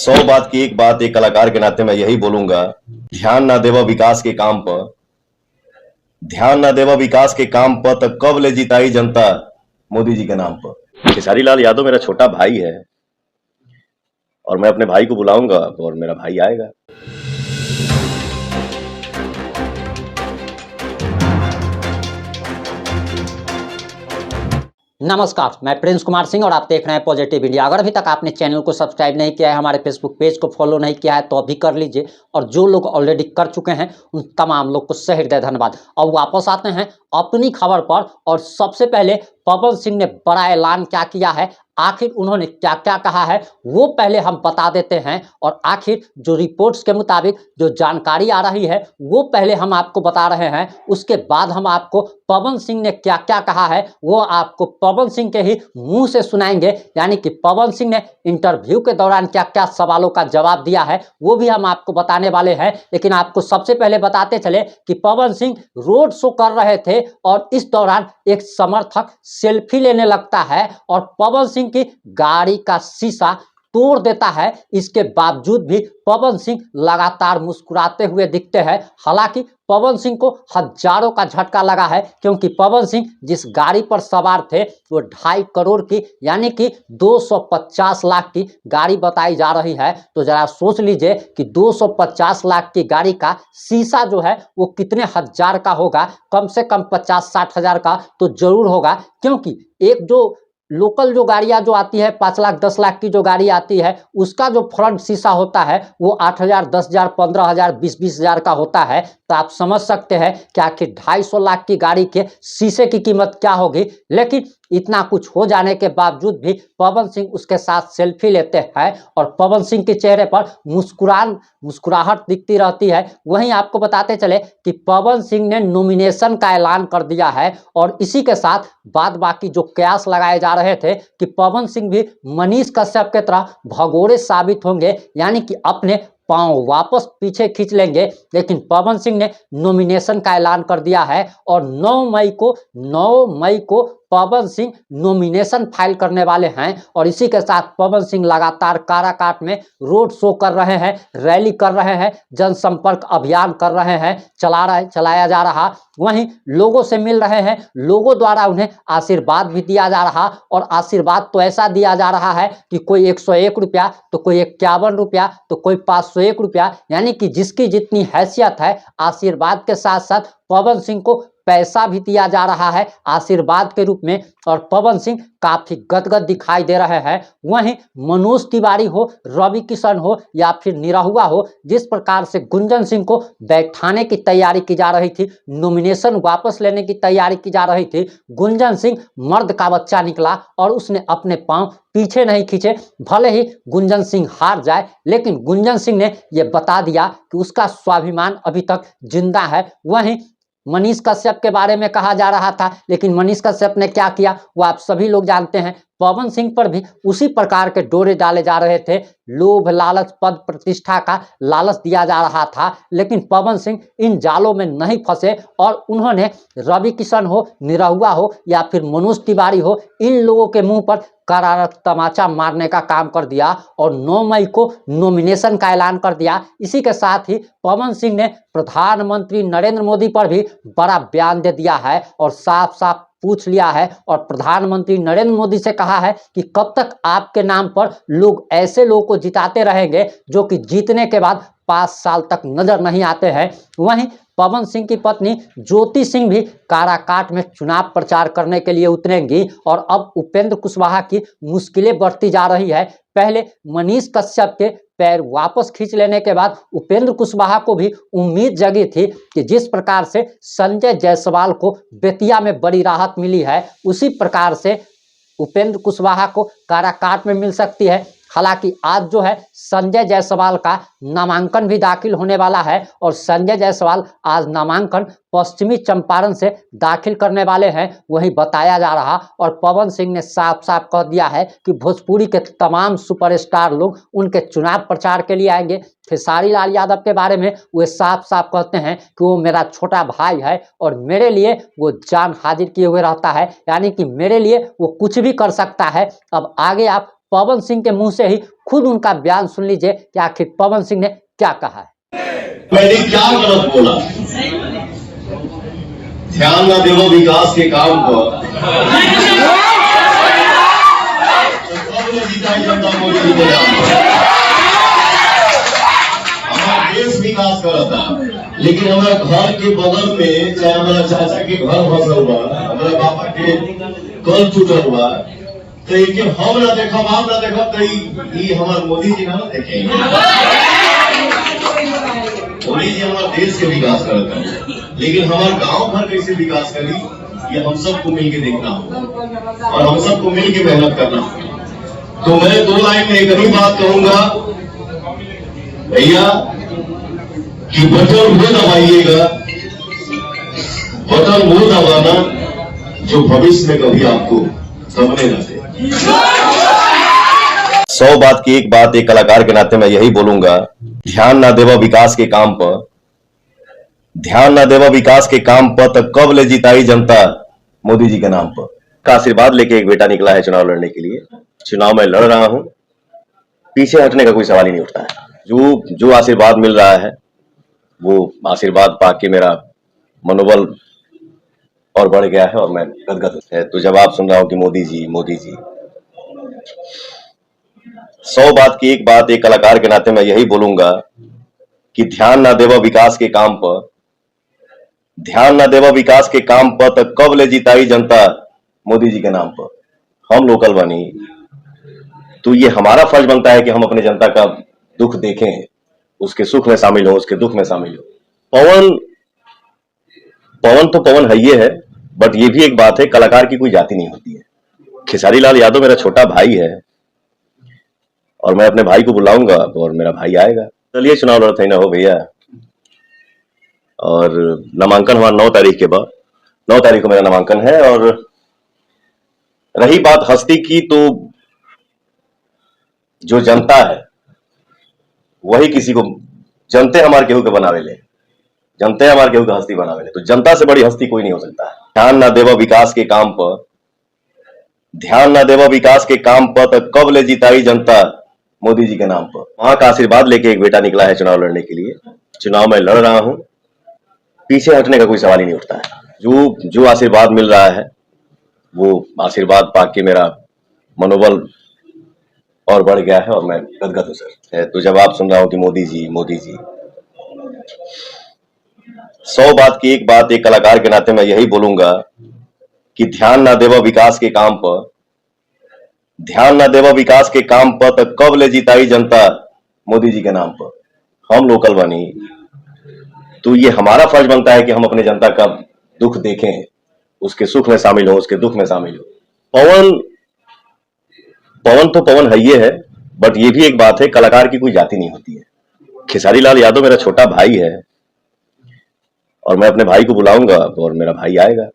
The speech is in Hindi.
100 बात की एक बात, एक कलाकार के नाते मैं यही बोलूंगा, ध्यान ना देवा विकास के काम पर, ध्यान ना देवा विकास के काम पर, तब कब ले जिताई जनता मोदी जी के नाम पर। खेसारी लाल यादव मेरा छोटा भाई है और मैं अपने भाई को बुलाऊंगा और मेरा भाई आएगा। नमस्कार, मैं प्रिंस कुमार सिंह और आप देख रहे हैं पॉजिटिव इंडिया। अगर अभी तक आपने चैनल को सब्सक्राइब नहीं किया है, हमारे फेसबुक पेज को फॉलो नहीं किया है तो अभी कर लीजिए, और जो लोग ऑलरेडी कर चुके हैं उन तमाम लोग को सहृदय धन्यवाद। अब वापस आते हैं अपनी खबर पर, और सबसे पहले पवन सिंह ने बड़ा ऐलान क्या किया है, आखिर उन्होंने क्या क्या कहा है वो पहले हम बता देते हैं, और आखिर जो रिपोर्ट्स के मुताबिक जो जानकारी आ रही है वो पहले हम आपको बता रहे हैं। उसके बाद हम आपको पवन सिंह ने क्या क्या कहा है वो आपको पवन सिंह के ही मुंह से सुनाएंगे, यानी कि पवन सिंह ने इंटरव्यू के दौरान क्या क्या सवालों का जवाब दिया है वो भी हम आपको बताने वाले हैं। लेकिन आपको सबसे पहले बताते चले कि पवन सिंह रोड शो कर रहे थे और इस दौरान एक समर्थक सेल्फी लेने लगता है और पवन सिंह की गाड़ी का शीशा तोड़ देता है। इसके बावजूद भी पवन सिंह लगातार मुस्कुराते हुए दिखते हैं। हालांकि पवन सिंह को हजारों का झटका लगा है, क्योंकि पवन सिंह जिस गाड़ी पर सवार थे वो 2.5 करोड़ की यानी कि 250 लाख की गाड़ी बताई जा रही है। तो जरा सोच लीजिए कि 250 लाख की गाड़ी का शीशा जो है वो कितने हजार का होगा। कम से कम 50-60 हजार का तो जरूर होगा, क्योंकि एक जो लोकल जो गाड़ियां जो आती है 5 लाख 10 लाख की जो गाड़ी आती है उसका जो फ्रंट शीशा होता है वो 8,000 10,000 15,000 20-20 हजार का होता है। तो आप समझ सकते हैं कि आखिर 250 लाख की गाड़ी के शीशे की कीमत क्या होगी। लेकिन इतना कुछ हो जाने के बावजूद भी पवन सिंह उसके साथ सेल्फी लेते हैं और पवन सिंह के चेहरे पर मुस्कुराहट दिखती रहती है। वहीं आपको बताते चले कि पवन सिंह ने नॉमिनेशन का ऐलान कर दिया है, और इसी के साथ बाद बाकी जो कयास लगाए जा रहे थे कि पवन सिंह भी मनीष कश्यप के तरह भगोड़े साबित होंगे, यानी कि अपने पांव वापस पीछे खींच लेंगे। लेकिन पवन सिंह ने नॉमिनेशन का ऐलान कर दिया है और 9 मई को पवन सिंह नॉमिनेशन फाइल करने वाले हैं। और इसी के साथ पवन सिंह लगातार काराकाट में रोड शो कर रहे हैं, रैली कर रहे हैं, जनसंपर्क अभियान कर रहे हैं, चलाया जा रहा। वहीं लोगों से मिल रहे हैं, लोगों द्वारा उन्हें आशीर्वाद भी दिया जा रहा, और आशीर्वाद तो ऐसा दिया जा रहा है कि कोई 101 रुपया तो कोई 51 रुपया तो कोई 501 रुपया, यानी कि जिसकी जितनी हैसियत है आशीर्वाद के साथ साथ पवन सिंह को पैसा भी दिया जा रहा है आशीर्वाद के रूप में। और पवन सिंह काफी गदगद दिखाई दे रहे हैं। वहीं मनोज तिवारी हो, रवि किशन हो या फिर निरहुआ हो, जिस प्रकार से गुंजन सिंह को बैठाने की तैयारी की जा रही थी, नॉमिनेशन वापस लेने की तैयारी की जा रही थी, गुंजन सिंह मर्द का बच्चा निकला और उसने अपने पांव पीछे नहीं खींचे। भले ही गुंजन सिंह हार जाए, लेकिन गुंजन सिंह ने यह बता दिया कि उसका स्वाभिमान अभी तक जिंदा है। वहीं मनीष कश्यप के बारे में कहा जा रहा था, लेकिन मनीष कश्यप ने क्या किया वो आप सभी लोग जानते हैं। पवन सिंह पर भी उसी प्रकार के डोरे डाले जा रहे थे, लोभ लालच पद प्रतिष्ठा का लालच दिया जा रहा था, लेकिन पवन सिंह इन जालों में नहीं फंसे और उन्होंने रवि किशन हो, निरहुआ हो या फिर मनोज तिवारी हो, इन लोगों के मुंह पर करारा तमाचा मारने का काम कर दिया और 9 मई को नॉमिनेशन का ऐलान कर दिया। इसी के साथ ही पवन सिंह ने प्रधानमंत्री नरेंद्र मोदी पर भी बड़ा बयान दे दिया है और साफ साफ पूछ लिया है, और प्रधानमंत्री नरेंद्र मोदी से कहा है कि कब तक आपके नाम पर लोग ऐसे लोगों को जिताते रहेंगे जो कि जीतने के बाद 5 साल तक नजर नहीं आते हैं। वहीं पवन सिंह की पत्नी ज्योति सिंह भी काराकाट में चुनाव प्रचार करने के लिए उतरेंगी, और अब उपेंद्र कुशवाहा की मुश्किलें बढ़ती जा रही है। पहले मनीष कश्यप के पैर वापस खींच लेने के बाद उपेंद्र कुशवाहा को भी उम्मीद जगी थी कि जिस प्रकार से संजय जायसवाल को बेतिया में बड़ी राहत मिली है, उसी प्रकार से उपेंद्र कुशवाहा को काराकाट में मिल सकती है। हालांकि आज जो है संजय जायसवाल का नामांकन भी दाखिल होने वाला है, और संजय जायसवाल आज नामांकन पश्चिमी चंपारण से दाखिल करने वाले हैं, वही बताया जा रहा। और पवन सिंह ने साफ साफ कह दिया है कि भोजपुरी के तमाम सुपरस्टार लोग उनके चुनाव प्रचार के लिए आएंगे। खेसारी लाल यादव के बारे में वे साफ साफ कहते हैं कि वो मेरा छोटा भाई है और मेरे लिए वो जान हाजिर किए हुए रहता है, यानी कि मेरे लिए वो कुछ भी कर सकता है। अब आगे आप पवन सिंह के मुंह से ही खुद उनका बयान सुन लीजिए कि आखिर पवन सिंह ने क्या कहा है। मैंने क्या गलत बोला? ध्यान न देवो विकास के काम पर हमारा देश विकास कर रहा था, लेकिन हमारा घर के बगल में चाहे हमारा चाचा के घर फसल हुआ, हमारा पापा के कल टूटल हुआ, तो ये हम ना देखब आप ना देखब तो ये हमारे मोदी जी ना देखें। मोदी जी हमारे देश के विकास करता है, लेकिन हमारे गांव भर कैसे विकास करी ये हम सबको मिलकर देखना होगा और हम सबको मिलकर मेहनत करना होगा। तो मैं 2 लाइन में एक ही बात कहूंगा भैया कि बटन वो दबाइएगा, बटन वो दबाना जो भविष्य में कभी आपको समझने न दे। 100 बात की एक बात एक कलाकार के नाते मैं यही बोलूंगा, ध्यान ना देवा विकास के काम पर, ध्यान ना देवा विकास के काम पर तो कब ले जिताई जनता मोदी जी के नाम पर। का आशीर्वाद लेके एक बेटा निकला है चुनाव लड़ने के लिए। चुनाव में लड़ रहा हूं, पीछे हटने का कोई सवाल ही नहीं उठता है। जो आशीर्वाद मिल रहा है वो आशीर्वाद पाके मेरा मनोबल और बढ़ गया है और मैं गदगद है। तो जब आप सुन रहा हूं कि मोदी जी 100 बात की एक बात एक कलाकार के नाते मैं यही बोलूंगा कि ध्यान ना देवा विकास के काम पर, ध्यान ना देवा विकास के काम पर तो कब ले जिताई जनता मोदी जी के नाम पर। हम लोकल बनी तो ये हमारा फर्ज बनता है कि हम अपने जनता का दुख देखें, उसके सुख में शामिल हो, उसके दुख में शामिल हो। पवन तो पवन है ये है, बट ये भी एक बात है, कलाकार की कोई जाति नहीं होती है। खेसारी लाल यादव मेरा छोटा भाई है और मैं अपने भाई को बुलाऊंगा और मेरा भाई आएगा। चलिए चुनाव लड़ते ही ना हो भैया। और नामांकन हमारा 9 तारीख के बाद, 9 तारीख को मेरा नामांकन है। और रही बात हस्ती की, तो जो जनता है वही किसी को, जनते हमारे केहू के बनावे ले, जनते हमारे केहू के हस्ती बनावे ले, तो जनता से बड़ी हस्ती कोई नहीं हो सकता है। ध्यान ना देवा विकास के काम पर, ध्यान ना देवा विकास के काम पर तो कब ले जिताई जनता मोदी जी के नाम पर। वहां का आशीर्वाद लेके एक बेटा निकला है चुनाव लड़ने के लिए। चुनाव में लड़ रहा हूं, पीछे हटने का कोई सवाल ही नहीं उठता है। जो आशीर्वाद मिल रहा है वो आशीर्वाद पाके मेरा मनोबल और बढ़ गया है और मैं गदगद हूं सर। तो जब आप सुन रहा हूं कि मोदी जी 100 बात की एक बात एक कलाकार के नाते मैं यही बोलूंगा कि ध्यान ना देवा विकास के काम पर, ध्यान ना देवा विकास के काम पर तो कब ले जिताई जनता मोदी जी के नाम पर। हम लोकल बनी तो ये हमारा फर्ज बनता है कि हम अपने जनता का दुख देखें, उसके सुख में शामिल हो, उसके दुख में शामिल हो। पवन तो पवन है ये है, बट ये भी एक बात है, कलाकार की कोई जाति नहीं होती है। खेसारी लाल यादव मेरा छोटा भाई है और मैं अपने भाई को बुलाऊंगा और मेरा भाई आएगा।